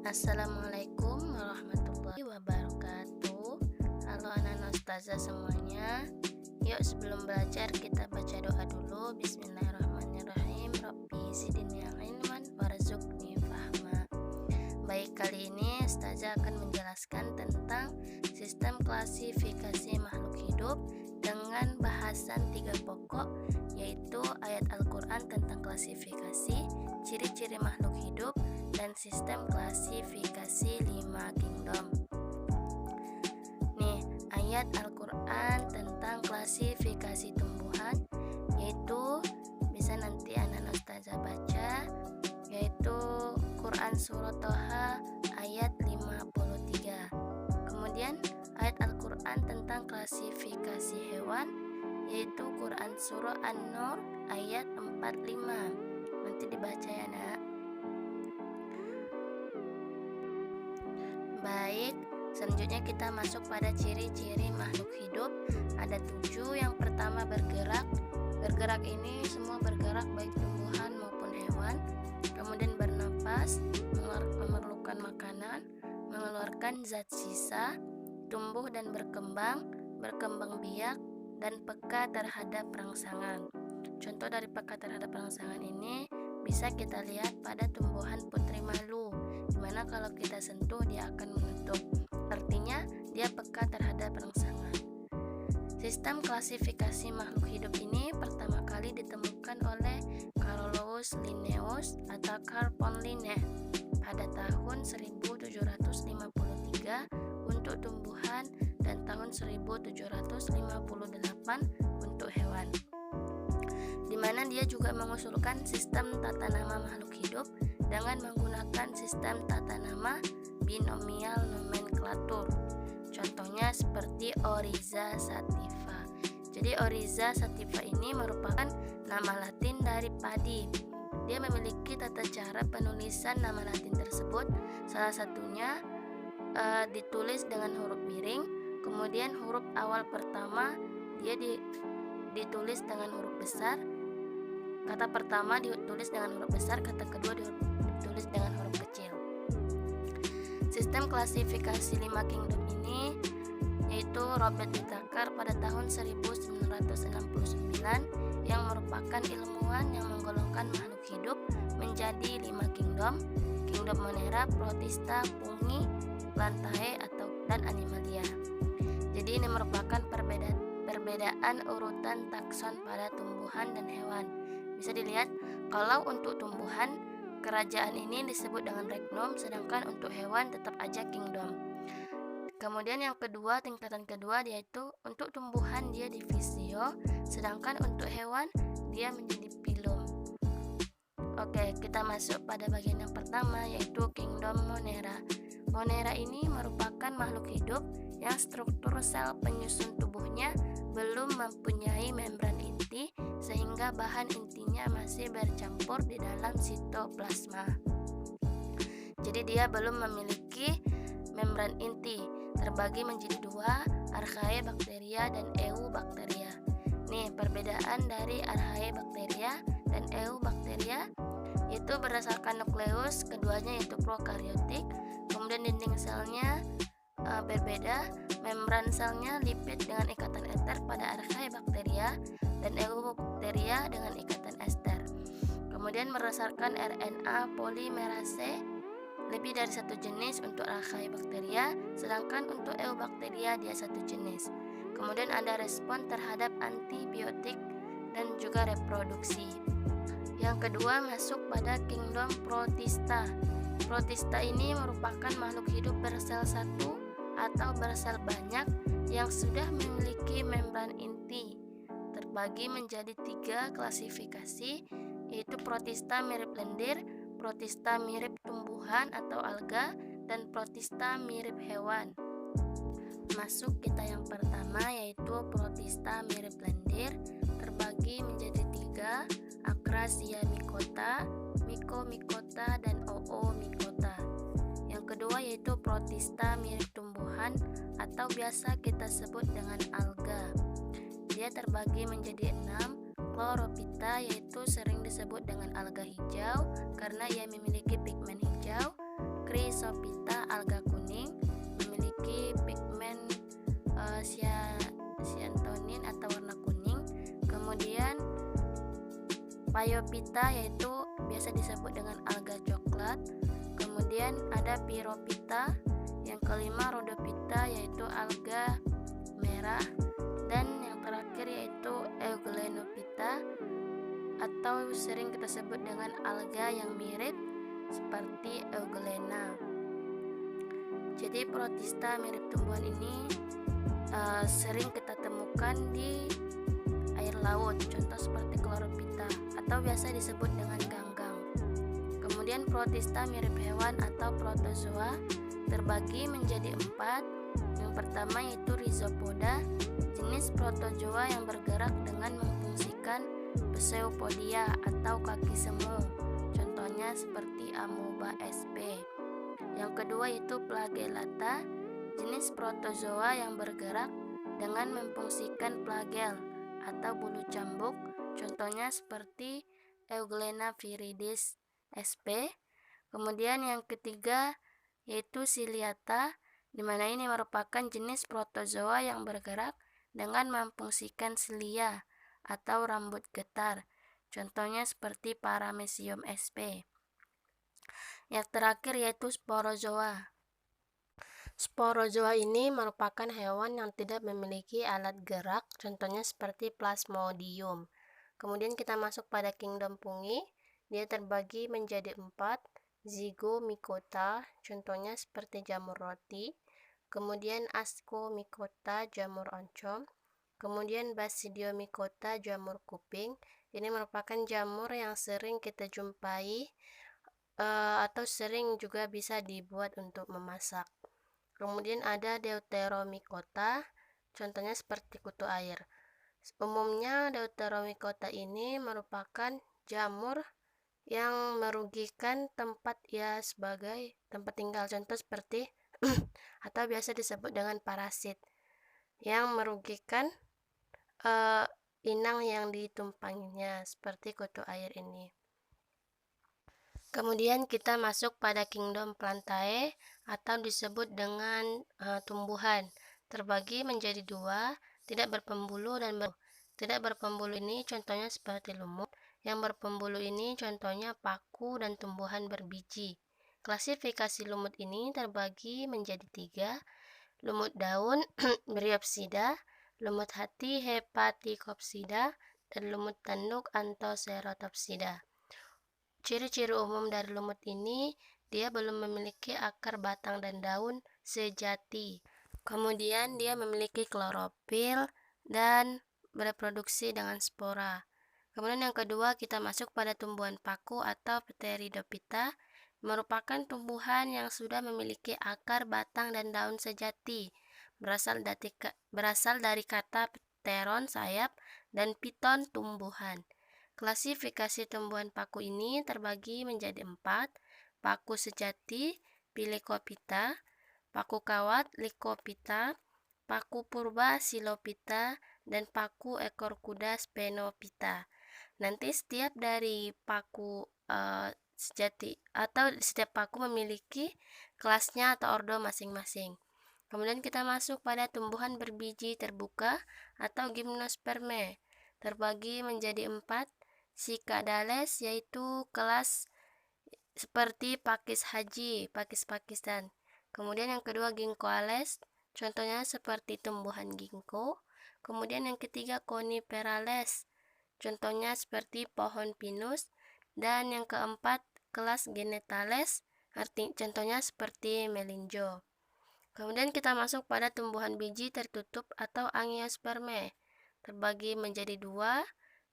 Assalamualaikum warahmatullahi wabarakatuh. Halo anak-anak ustazah semuanya. Yuk sebelum belajar kita baca doa dulu. Bismillahirrahmanirrahim. Rabbi zidni ilman warzuqni fahma. Baik, kali ini ustazah akan menjelaskan tentang sistem klasifikasi makhluk hidup dengan bahasan 3 pokok, yaitu ayat Al-Quran tentang klasifikasi, ciri-ciri makhluk hidup, dan sistem klasifikasi 5 kingdom. Nih, ayat Al-Quran tentang klasifikasi tumbuhan, yaitu bisa nanti anak ustazah baca, yaitu Quran Surah Toha ayat 53. Kemudian ayat Al-Quran tentang klasifikasi hewan, yaitu Quran Surah An-Nur ayat 45. Nanti dibaca ya nak. Baik, selanjutnya kita masuk pada ciri-ciri makhluk hidup. Ada 7. Yang pertama bergerak. Bergerak ini semua bergerak, baik tumbuhan maupun hewan. Kemudian bernapas, memerlukan makanan, mengeluarkan zat sisa, tumbuh dan berkembang biak, dan peka terhadap rangsangan. Contoh dari peka terhadap rangsangan ini bisa kita lihat pada tumbuhan putri malu, dimana kalau kita sentuh dia akan menutup. Artinya dia peka terhadap rangsangan. Sistem klasifikasi makhluk hidup ini pertama kali ditemukan oleh Carolus Linnaeus atau Carl von Linné pada tahun 1753 untuk tumbuhan dan tahun 1758 untuk hewan, di mana dia juga mengusulkan sistem tata nama makhluk hidup dengan menggunakan sistem tata nama binomial nomenklatur. Contohnya seperti Oryza sativa. Jadi Oryza sativa ini merupakan nama Latin dari padi. Dia memiliki tata cara penulisan nama Latin tersebut. Salah satunya ditulis dengan huruf miring, kemudian huruf awal pertama dia ditulis dengan huruf besar. Kata pertama ditulis dengan huruf besar, kata kedua ditulis dengan huruf kecil. Sistem klasifikasi 5 kingdom ini yaitu Robert Whittaker pada tahun 1969 yang merupakan ilmuwan yang menggolongkan makhluk hidup menjadi 5 kingdom: kingdom Monera, Protista, Fungi, Plantae dan Animalia. Jadi ini merupakan perbedaan urutan takson pada tumbuhan dan hewan. Bisa dilihat kalau untuk tumbuhan kerajaan ini disebut dengan regnum, sedangkan untuk hewan tetap aja kingdom. Kemudian yang kedua, tingkatan kedua, yaitu untuk tumbuhan dia divisio, sedangkan untuk hewan dia menjadi phylum. Oke, kita masuk pada bagian yang pertama, yaitu kingdom Monera. Monera ini merupakan makhluk hidup yang struktur sel penyusun tubuhnya belum mempunyai membran inti, sehingga bahan intinya masih bercampur di dalam sitoplasma. Jadi dia belum memiliki membran inti, terbagi menjadi 2, Archaebacteria dan Eubacteria. Nih, perbedaan dari Archaebacteria dan Eubacteria itu berdasarkan nukleus, keduanya yaitu prokaryotik. Kemudian dinding selnya berbeda, membran selnya lipid dengan ikatan ester pada Archaebacteria dan Eubacteria dengan ikatan ester. Kemudian berdasarkan RNA polimerase lebih dari satu jenis untuk Archaebacteria, sedangkan untuk Eubacteria dia satu jenis. Kemudian ada respon terhadap antibiotik dan juga reproduksi. Yang kedua masuk pada kingdom Protista. Protista ini merupakan makhluk hidup bersel satu atau bersel banyak yang sudah memiliki membran inti. Terbagi menjadi 3 klasifikasi, yaitu Protista mirip lendir, Protista mirip tumbuhan atau alga, dan Protista mirip hewan. Masuk kita yang pertama, yaitu Protista mirip lendir, terbagi menjadi 3, Acrasia mycota, Mycomycota, dan Oomycota. Yang kedua yaitu Protista mirip tumbuhan atau biasa kita sebut dengan alga. Dia terbagi menjadi 6, Chlorophyta, yaitu sering disebut dengan alga hijau karena ia memiliki pigmen hijau. Chrysophyta alga kuning memiliki pigmen cyantonin atau warna kuning. Kemudian Phaeophyta yaitu biasa disebut dengan alga coklat. Kemudian ada Pyrophyta. Yang kelima Rhodophyta yaitu alga merah. Dan yang terakhir yaitu Euglenophyta atau sering kita sebut dengan alga yang mirip seperti Euglena. Jadi protista mirip tumbuhan ini sering kita temukan di air laut, contoh seperti Chlorophyta atau biasa disebut dengan ganggang. Kemudian protista mirip hewan atau protozoa terbagi menjadi 4. Yang pertama yaitu Rhizopoda, jenis protozoa yang bergerak dengan memfungsikan pseudopodia atau kaki semu, contohnya seperti Amoeba sp. Yang kedua yaitu Flagellata, jenis protozoa yang bergerak dengan memfungsikan flagel atau bulu cambuk, contohnya seperti Euglena viridis sp. Kemudian yang ketiga yaitu Ciliata, di mana ini merupakan jenis protozoa yang bergerak dengan memfungsikan silia atau rambut getar, contohnya seperti Paramecium sp. Yang terakhir yaitu Sporozoa. Sporozoa ini merupakan hewan yang tidak memiliki alat gerak, contohnya seperti Plasmodium. Kemudian kita masuk pada kingdom fungi, dia terbagi menjadi 4. Zygomycota, contohnya seperti jamur roti. Kemudian Ascomycota, jamur oncom. Kemudian Basidiomycota, jamur kuping. Ini merupakan jamur yang sering kita jumpai atau sering juga bisa dibuat untuk memasak. Kemudian ada Deuteromycota, contohnya seperti kutu air. Umumnya Deuteromycota ini merupakan jamur yang merugikan tempat sebagai tempat tinggal, contoh seperti atau biasa disebut dengan parasit yang merugikan inang yang ditumpanginya seperti kutu air ini. Kemudian kita masuk pada kingdom Plantae atau disebut dengan tumbuhan. Terbagi menjadi 2, tidak berpembuluh dan tidak berpembuluh ini contohnya seperti lumut. Yang berpembuluh ini contohnya paku dan tumbuhan berbiji. Klasifikasi lumut ini terbagi menjadi 3, lumut daun Bryopsida, lumut hati Hepaticopsida, dan lumut tanduk Anthocerotopsida. Ciri-ciri umum dari lumut ini, dia belum memiliki akar, batang, dan daun sejati. Kemudian dia memiliki klorofil dan bereproduksi dengan spora. Kemudian yang kedua kita masuk pada tumbuhan paku atau Pteridophyta, merupakan tumbuhan yang sudah memiliki akar, batang, dan daun sejati. Berasal dari kata pteron, sayap, dan piton, tumbuhan. Klasifikasi tumbuhan paku ini terbagi menjadi 4, paku sejati Phyllocophyta, paku kawat Lycophyta, paku purba Silophyta, dan paku ekor kuda Sphenophyta. Nanti setiap dari paku sejati atau setiap paku memiliki kelasnya atau ordo masing-masing. Kemudian kita masuk pada tumbuhan berbiji terbuka atau Gymnospermae, terbagi menjadi 4, Cycadales yaitu kelas seperti pakis haji, pakis Pakistan. Kemudian yang kedua Ginkgoales, contohnya seperti tumbuhan ginkgo. Kemudian yang ketiga Coniferales, contohnya seperti pohon pinus. Dan yang keempat kelas Genetales, contohnya seperti melinjo. Kemudian kita masuk pada tumbuhan biji tertutup atau Angiospermae, terbagi menjadi 2,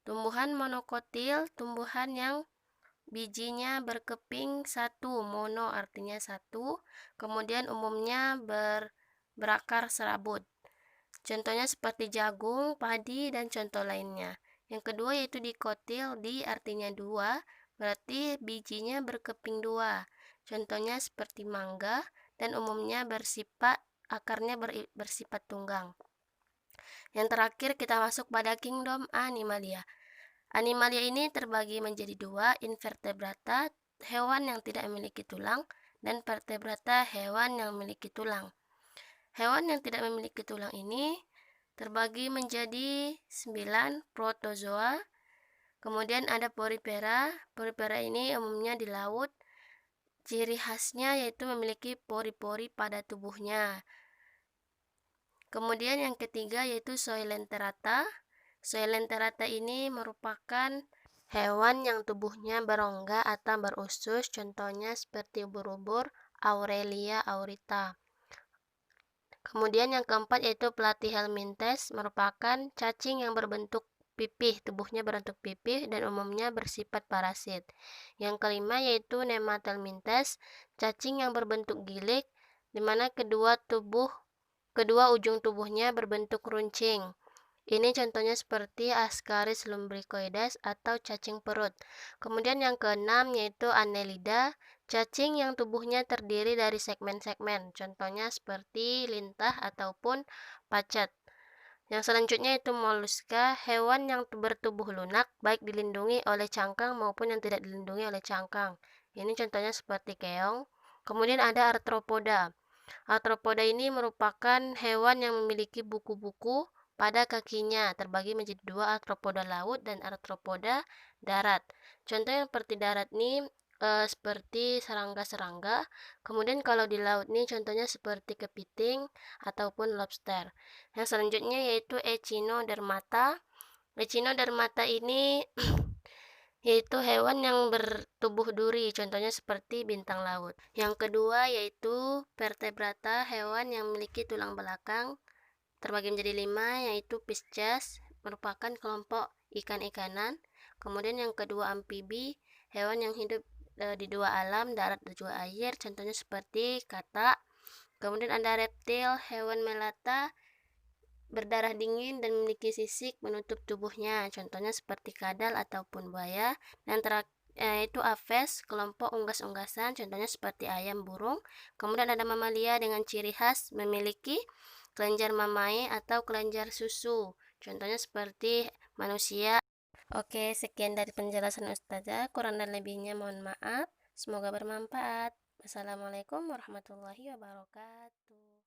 tumbuhan monokotil, tumbuhan yang bijinya berkeping 1, mono artinya 1, kemudian umumnya berakar serabut. Contohnya seperti jagung, padi, dan contoh lainnya. Yang kedua yaitu dikotil, di artinya 2, berarti bijinya berkeping 2. Contohnya seperti mangga, dan umumnya akarnya bersifat tunggang. Yang terakhir kita masuk pada kingdom Animalia. Animalia ini terbagi menjadi 2, invertebrata, hewan yang tidak memiliki tulang, dan vertebrata hewan yang memiliki tulang. Hewan yang tidak memiliki tulang ini terbagi menjadi 9 protozoa. Kemudian ada porifera. Porifera ini umumnya di laut. Ciri khasnya yaitu memiliki pori-pori pada tubuhnya. Kemudian yang ketiga yaitu Coelenterata. Coelenterata ini merupakan hewan yang tubuhnya berongga atau berusus, contohnya seperti ubur-ubur, Aurelia aurita. Kemudian yang keempat yaitu Platyhelminthes, merupakan cacing yang berbentuk pipih, tubuhnya berbentuk pipih dan umumnya bersifat parasit. Yang kelima yaitu Nematelminthes, cacing yang berbentuk gilik, di mana kedua ujung tubuhnya berbentuk runcing. Ini contohnya seperti Ascaris lumbricoides atau cacing perut. Kemudian yang keenam yaitu Annelida, cacing yang tubuhnya terdiri dari segmen-segmen, contohnya seperti lintah ataupun pacet. Yang selanjutnya itu Mollusca, hewan yang bertubuh lunak, baik dilindungi oleh cangkang maupun yang tidak dilindungi oleh cangkang. Ini contohnya seperti keong. Kemudian ada Arthropoda. Arthropoda ini merupakan hewan yang memiliki buku-buku pada kakinya, terbagi menjadi dua, arthropoda laut dan arthropoda darat. Contoh yang seperti darat ini seperti serangga-serangga. Kemudian kalau di laut ini contohnya seperti kepiting ataupun lobster. Yang selanjutnya yaitu Echinodermata. Echinodermata ini yaitu hewan yang bertubuh duri, contohnya seperti bintang laut. Yang kedua yaitu vertebrata, hewan yang memiliki tulang belakang, terbagi menjadi 5, yaitu Pisces, merupakan kelompok ikan-ikanan. Kemudian yang kedua amfibi, hewan yang hidup di dua alam, darat dan juga air, contohnya seperti katak. Kemudian ada reptil, hewan melata, berdarah dingin dan memiliki sisik menutup tubuhnya, contohnya seperti kadal ataupun buaya. Dan itu aves, kelompok unggas-unggasan, contohnya seperti ayam, burung. Kemudian ada mamalia dengan ciri khas memiliki kelenjar mamae atau kelenjar susu, contohnya seperti manusia. Oke, sekian dari penjelasan Ustazah, kurang dan lebihnya mohon maaf. Semoga bermanfaat. Wassalamualaikum warahmatullahi wabarakatuh.